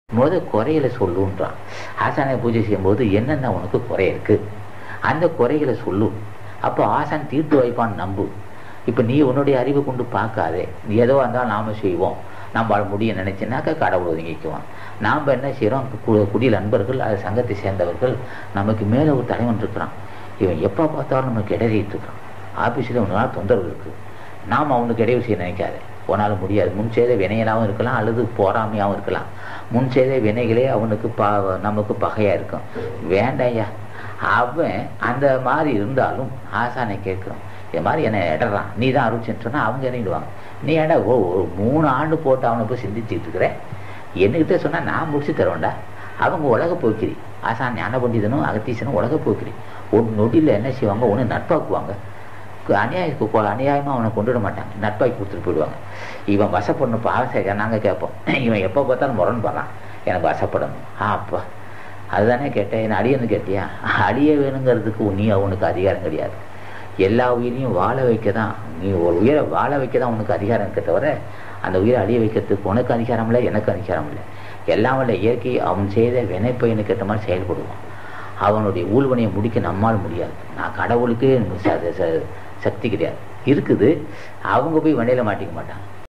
குறைகளை சொல்லுன்றான். ஆசானை பூஜை செய்யும்போது என்னென்ன உனக்கு குறை இருக்கு, அந்த குறைகளை சொல்லு. அப்போ ஆசான் தீர்த்து வைப்பான்னு நம்பு. இப்போ நீ உன்னுடைய அறிவை கொண்டு பார்க்காதே. நீ ஏதோ இருந்தாலும் நாம செய்வோம், நம்மளால முடியும் நினைச்சினாக்கா கடவுள் ஒதுங்கிக்குவான். நாம் என்ன செய்கிறோம், குடியில் நண்பர்கள், அது சங்கத்தை சேர்ந்தவர்கள், நமக்கு மேலே ஒரு தலைவன் இருக்கிறான். இவன் எப்போ பார்த்தாலும் நமக்கு இடையிட்டு இருக்கான். ஆஃபீஸில் ஒரு நாள் தொந்தரவு இருக்குது, நாம் அவனுக்கு இடைவு செய்ய நினைக்காது. உன்னால் முடியாது. முன் செய்த வினைகளாகவும் இருக்கலாம், அல்லது போராமையாகவும் இருக்கலாம். முன் செய்த வினைகளே அவனுக்கு நமக்கு பகையாக இருக்கும். வேண்டாயா, அவன் அந்த மாதிரி இருந்தாலும் ஆசானை கேட்குறோம், இது மாதிரி என்னை இடறான், நீ தான் அருள்ச்சின்னு சொன்னால் அவங்க இறங்கிடுவாங்க. நீ ஏடா ஒரு 3 ஆண்டு போட்டு அவனை போய் சிந்திச்சுட்டு இருக்கிறேன், என்னகிட்ட சொன்னால் நான் முடிச்சு தருவேன்டா. அவங்க உலக போக்கிரி. ஆசான் ஞான பண்டிதனும் அகத்தீசனும் உலக போக்கிரி. ஒரு நொடியில் என்ன செய்வாங்க, ஒன்று நட்பாக்குவாங்க, அநியாயமாக அவனை கொண்டுட மாட்டாங்க, நட்பாக்கி கொடுத்துட்டு போயிடுவாங்க. இவன் வசப்படணும். இப்போ ஆசை நாங்கள் கேட்போம், இவன் எப்போ பார்த்தாலும் முரண்படுறான், எனக்கு வசப்படணும். அப்பா அதுதானே கேட்டேன், என்ன அடியன்னு கேட்டியா? அடிய வேணுங்கிறதுக்கு நீ அவனுக்கு அதிகாரம் கிடையாது. எல்லா உயிரையும் வாழ வைக்க தான், நீ ஒரு உயிரை வாழ வைக்க தான் உனக்கு அதிகாரம் இருக்க தவிர அந்த உயிரை அழிய வைக்கிறதுக்கு உனக்கு அதிகாரம் இல்லை, எனக்கு அதிகாரம் இல்லை. எல்லாம் இல்லை. இயற்கை அவன் செய்த வினைப்பயனுக்கு ஏற்ற மாதிரி செயல்படுவான். அவனுடைய ஊழ்வனையை முடிக்க நம்மால் முடியாது. நான் கடவுளுக்கு சக்தி கிடையாது இருக்குது. அவங்க போய் வண்டியில் மாட்டிக்க மாட்டாங்க.